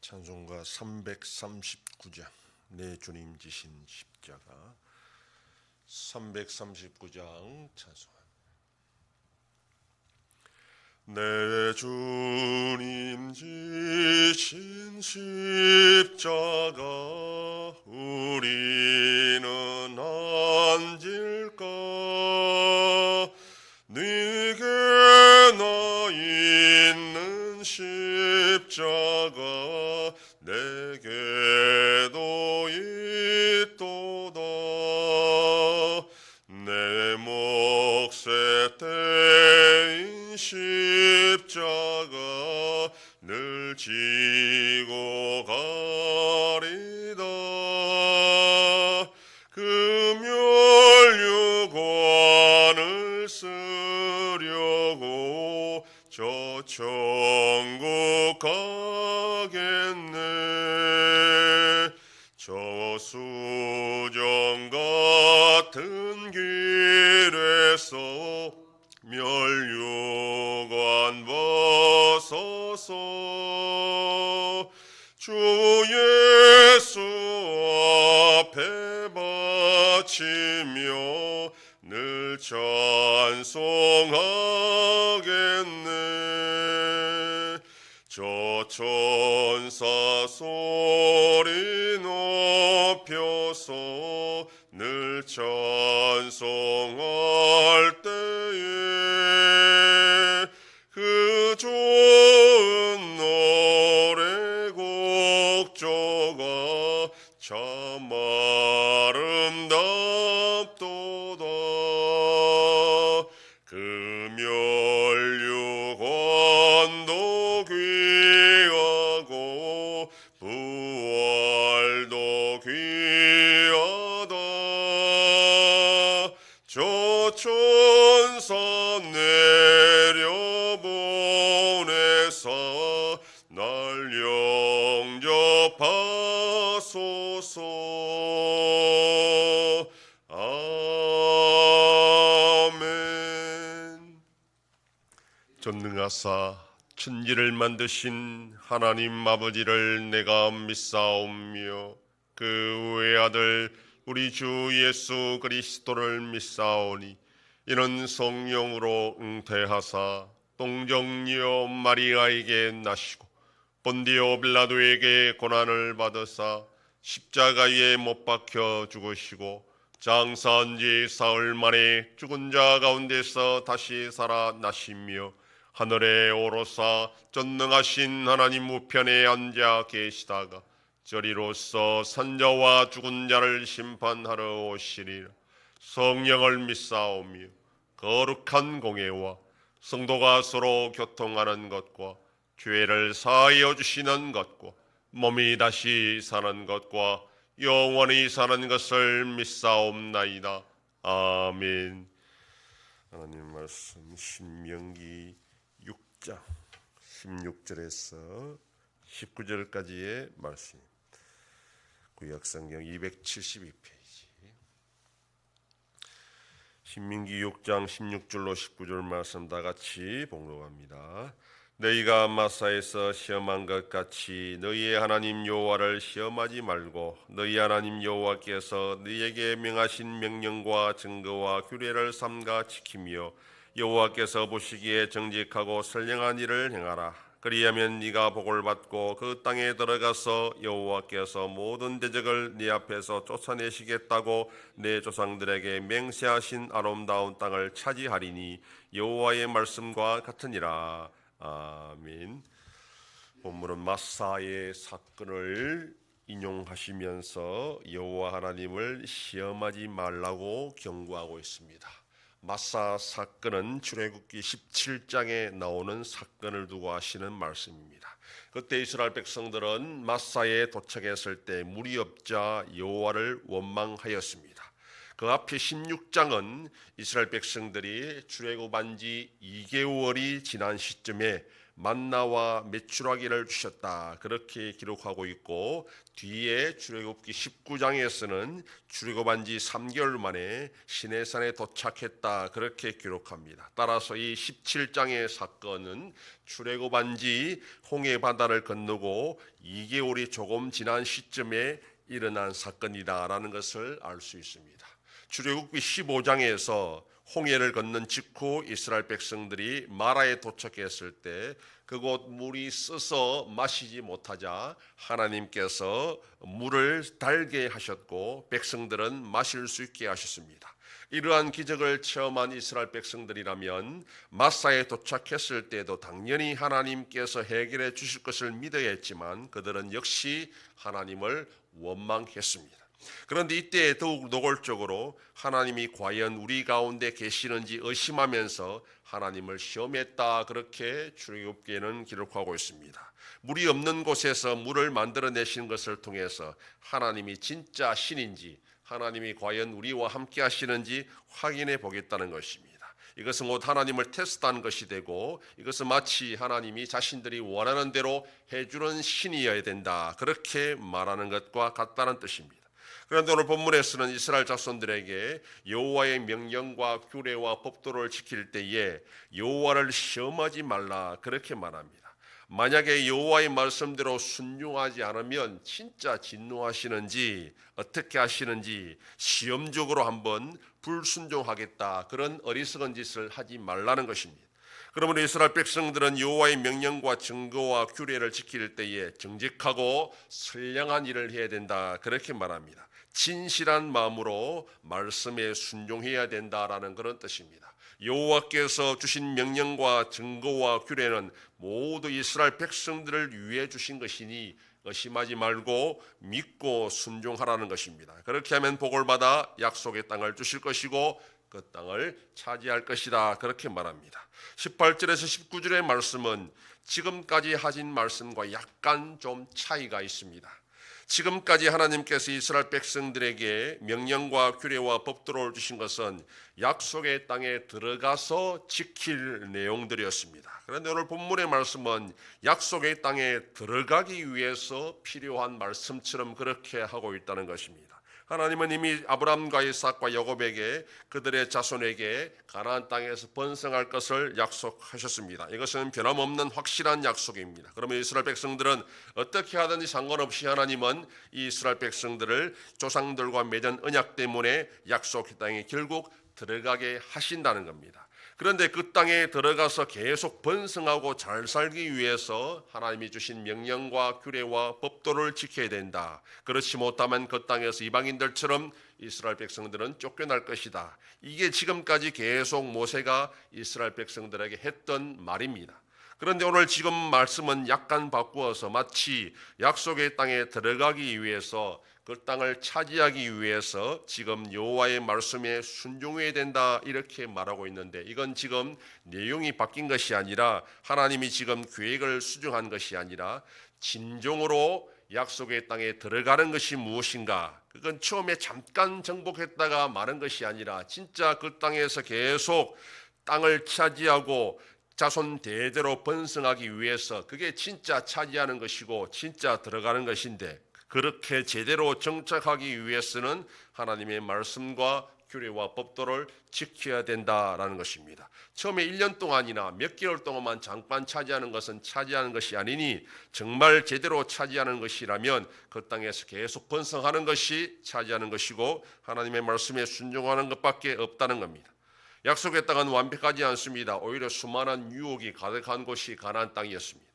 찬송가 339장 내 주님 지신 십자가 339장 찬송합니다. 내 주님 지신 십자가 우리는 앉을까 네게 나 있는 십자가 내게도 있도다 내 몫에 떼인 십자가 늘 지고 가리다 금혈유관을 쓰려고 저 천국 가겠네 저 수정 같은 길에서 멸유관 벗어서 주 예수 앞에 바치며 늘 찬송하겠네 저 천사 소리 높여서 늘 찬송할 때에 그 좋은 노래곡 조가 참 아름답도다 금혈유관도 귀하고 부활도 귀하다 저 천사 내려보내사 날 영접하소서 아멘. 전능하사 천지를 만드신 하나님 아버지를 내가 믿사오며 그 외아들 우리 주 예수 그리스도를 믿사오니 이는 성령으로 잉태하사 동정녀 마리아에게 나시고 본디오 빌라도에게 고난을 받으사 십자가에 못 박혀 죽으시고 장사한 지 사흘 만에 죽은 자 가운데서 다시 살아나시며 하늘에 오르사 전능하신 하나님 우편에 앉아 계시다가 저리로서 산자와 죽은 자를 심판하러 오시리라 성령을 믿사오며 거룩한 공예와 성도가 서로 교통하는 것과 죄를 사하여 주시는 것과 몸이 다시 사는 것과 영원히 사는 것을 믿사옵나이다. 아멘. 하나님 말씀 신명기 6장 16절에서 19절까지의 말씀 구약성경 272페이지 신명기 6장 16절로 19절 말씀 다같이 봉독합니다. 너희가 마사에서 시험한 것 같이 너희의 하나님 여호와를 시험하지 말고 너희 하나님 여호와께서 너희에게 명하신 명령과 증거와 규례를 삼가 지키며 여호와께서 보시기에 정직하고 선량한 일을 행하라. 그리하면 네가 복을 받고 그 땅에 들어가서 여호와께서 모든 대적을 네 앞에서 쫓아내시겠다고 내 조상들에게 맹세하신 아름다운 땅을 차지하리니 여호와의 말씀과 같으니라. 아멘. 본문은 마사의 사건을 인용하시면서 여호와 하나님을 시험하지 말라고 경고하고 있습니다. 마사 사건은 출애굽기 17장에 나오는 사건을 두고 하시는 말씀입니다. 그때 이스라엘 백성들은 마사에 도착했을 때 물이 없자 여호와를 원망하였습니다. 그 앞에 16장은 이스라엘 백성들이 출애굽한 지 2개월이 지난 시점에 만나와 메추라기를 주셨다. 그렇게 기록하고 있고, 뒤에 출애굽기 19장에서는 출애굽한 지 3개월 만에 시내산에 도착했다. 그렇게 기록합니다. 따라서 이 17장의 사건은 출애굽한 지 홍해 바다를 건너고 2개월이 조금 지난 시점에 일어난 사건이다라는 것을 알 수 있습니다. 출애굽기 15장에서 홍해를 건넌 직후 이스라엘 백성들이 마라에 도착했을 때 그곳 물이 써서 마시지 못하자 하나님께서 물을 달게 하셨고 백성들은 마실 수 있게 하셨습니다. 이러한 기적을 체험한 이스라엘 백성들이라면 마사에 도착했을 때도 당연히 하나님께서 해결해 주실 것을 믿어야 했지만 그들은 역시 하나님을 원망했습니다. 그런데 이때 더욱 노골적으로 하나님이 과연 우리 가운데 계시는지 의심하면서 하나님을 시험했다. 그렇게 출애굽기에는 기록하고 있습니다. 물이 없는 곳에서 물을 만들어내신 것을 통해서 하나님이 진짜 신인지 하나님이 과연 우리와 함께 하시는지 확인해 보겠다는 것입니다. 이것은 곧 하나님을 테스트한 것이 되고 이것은 마치 하나님이 자신들이 원하는 대로 해주는 신이어야 된다. 그렇게 말하는 것과 같다는 뜻입니다. 그런데 오늘 본문에서는 이스라엘 자손들에게 여호와의 명령과 규례와 법도를 지킬 때에 여호와를 시험하지 말라 그렇게 말합니다. 만약에 여호와의 말씀대로 순종하지 않으면 진짜 진노하시는지 어떻게 하시는지 시험적으로 한번 불순종하겠다 그런 어리석은 짓을 하지 말라는 것입니다. 그러므로 이스라엘 백성들은 여호와의 명령과 증거와 규례를 지킬 때에 정직하고 선량한 일을 해야 된다 그렇게 말합니다. 진실한 마음으로 말씀에 순종해야 된다라는 그런 뜻입니다. 여호와께서 주신 명령과 증거와 규례는 모두 이스라엘 백성들을 위해 주신 것이니 의심하지 말고 믿고 순종하라는 것입니다. 그렇게 하면 복을 받아 약속의 땅을 주실 것이고 그 땅을 차지할 것이다 그렇게 말합니다. 18절에서 19절의 말씀은 지금까지 하신 말씀과 약간 좀 차이가 있습니다. 지금까지 하나님께서 이스라엘 백성들에게 명령과 규례와 법도를 주신 것은 약속의 땅에 들어가서 지킬 내용들이었습니다. 그런데 오늘 본문의 말씀은 약속의 땅에 들어가기 위해서 필요한 말씀처럼 그렇게 하고 있다는 것입니다. 하나님은 이미 아브라함과 이삭과 야곱에게 그들의 자손에게 가나안 땅에서 번성할 것을 약속하셨습니다. 이것은 변함없는 확실한 약속입니다. 그러면 이스라엘 백성들은 어떻게 하든지 상관없이 하나님은 이 이스라엘 백성들을 조상들과 맺은 언약 때문에 약속 땅에 결국 들어가게 하신다는 겁니다. 그런데 그 땅에 들어가서 계속 번성하고 잘 살기 위해서 하나님이 주신 명령과 규례와 법도를 지켜야 된다. 그렇지 못하면 그 땅에서 이방인들처럼 이스라엘 백성들은 쫓겨날 것이다. 이게 지금까지 계속 모세가 이스라엘 백성들에게 했던 말입니다. 그런데 오늘 지금 말씀은 약간 바꾸어서 마치 약속의 땅에 들어가기 위해서 그 땅을 차지하기 위해서 지금 여호와의 말씀에 순종해야 된다 이렇게 말하고 있는데 이건 지금 내용이 바뀐 것이 아니라 하나님이 지금 계획을 수정한 것이 아니라 진정으로 약속의 땅에 들어가는 것이 무엇인가? 그건 처음에 잠깐 정복했다가 마는 것이 아니라 진짜 그 땅에서 계속 땅을 차지하고 자손 대대로 번성하기 위해서 그게 진짜 차지하는 것이고 진짜 들어가는 것인데 그렇게 제대로 정착하기 위해서는 하나님의 말씀과 규례와 법도를 지켜야 된다라는 것입니다. 처음에 1년 동안이나 몇 개월 동안만 잠깐 차지하는 것은 차지하는 것이 아니니 정말 제대로 차지하는 것이라면 그 땅에서 계속 번성하는 것이 차지하는 것이고 하나님의 말씀에 순종하는 것밖에 없다는 겁니다. 약속의 땅은 완벽하지 않습니다. 오히려 수많은 유혹이 가득한 곳이 가나안 땅이었습니다.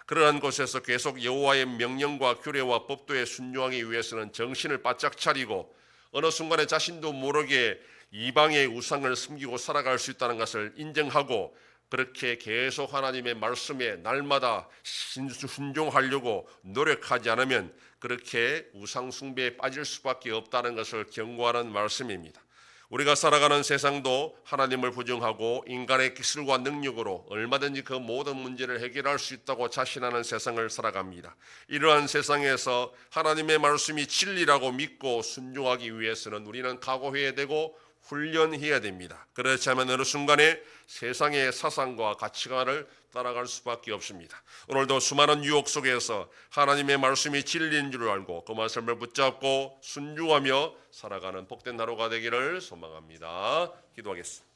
그러한 곳에서 계속 여호와의 명령과 규례와 법도에 순종하기 위해서는 정신을 바짝 차리고 어느 순간에 자신도 모르게 이방의 우상을 숨기고 살아갈 수 있다는 것을 인정하고 그렇게 계속 하나님의 말씀에 날마다 순종하려고 노력하지 않으면 그렇게 우상 숭배에 빠질 수밖에 없다는 것을 경고하는 말씀입니다. 우리가 살아가는 세상도 하나님을 부정하고 인간의 기술과 능력으로 얼마든지 그 모든 문제를 해결할 수 있다고 자신하는 세상을 살아갑니다. 이러한 세상에서 하나님의 말씀이 진리라고 믿고 순종하기 위해서는 우리는 각오해야 되고 훈련해야 됩니다. 그렇지 않으면 어느 순간에 세상의 사상과 가치관을 따라갈 수밖에 없습니다. 오늘도 수많은 유혹 속에서 하나님의 말씀이 진리인 줄 알고 그 말씀을 붙잡고 순종하며 살아가는 복된 하루가 되기를 소망합니다. 기도하겠습니다.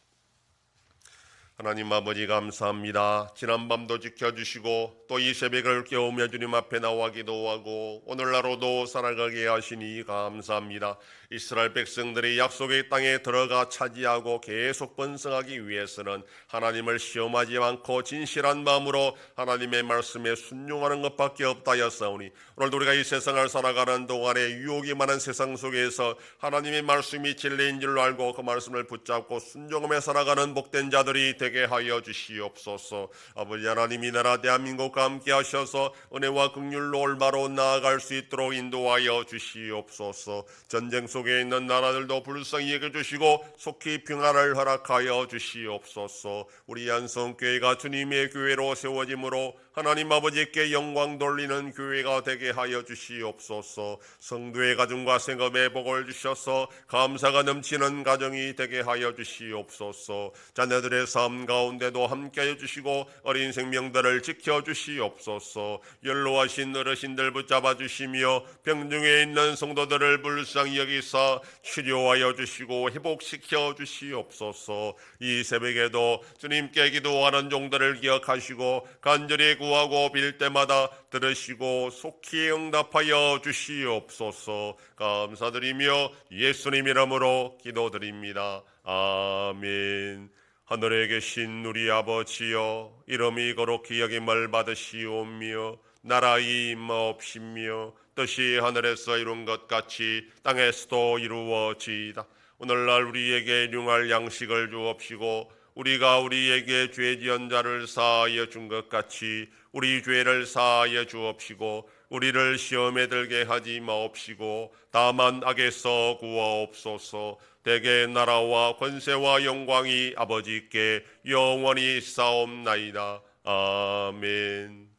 하나님 아버지 감사합니다. 지난밤도 지켜주시고 또 이 새벽을 깨우며 주님 앞에 나와 기도하고 오늘 하루도 살아가게 하시니 감사합니다. 이스라엘 백성들이 약속의 땅에 들어가 차지하고 계속 번성하기 위해서는 하나님을 시험하지 않고 진실한 마음으로 하나님의 말씀에 순종하는 것밖에 없다 하였사오니 오늘도 우리가 이 세상을 살아가는 동안에 유혹이 많은 세상 속에서 하나님의 말씀이 진리인 줄 알고 그 말씀을 붙잡고 순종하며 살아가는 복된 자들이 되게 하여 주시옵소서. 아버지 하나님, 이 나라 대한민국과 함께 하셔서 은혜와 긍휼로 올바로 나아갈 수 있도록 인도하여 주시옵소서. 전쟁 속에 있는 나라들도 불쌍히 여겨주시고 속히 평화를 허락하여 주시옵소서. 우리 안성교회가 주님의 교회로 세워짐으로 하나님 아버지께 영광 돌리는 교회가 되게 하여 주시옵소서. 성도의 가정과 생업에 복을 주셔서 감사가 넘치는 가정이 되게 하여 주시옵소서. 자녀들의 삶 가운데도 함께하여 주시고 어린 생명들을 지켜주시옵소서. 연로하신 어르신들 붙잡아 주시며 병중에 있는 성도들을 불쌍히 여기사 치료하여 주시고 회복시켜 주시옵소서. 이 새벽에도 주님께 기도하는 종들을 기억하시고 간절히 구하고 빌 때마다 들으시고 속히 응답하여 주시옵소서. 감사드리며 예수님 이름으로 기도드립니다. 아멘. 하늘에 계신 우리 아버지여, 이름이 거룩히 여김을 받으시오며 나라의 임하옵시며 뜻이 하늘에서 이룬 것 같이 땅에서도 이루어지이다. 오늘날 우리에게 일용할 양식을 주옵시고 우리가 우리에게 죄 지은 자를 사하여 준 것 같이 우리 죄를 사하여 주옵시고 우리를 시험에 들게 하지 마옵시고 다만 악에서 구하옵소서. 대개 나라와 권세와 영광이 아버지께 영원히 싸움나이다. 아멘.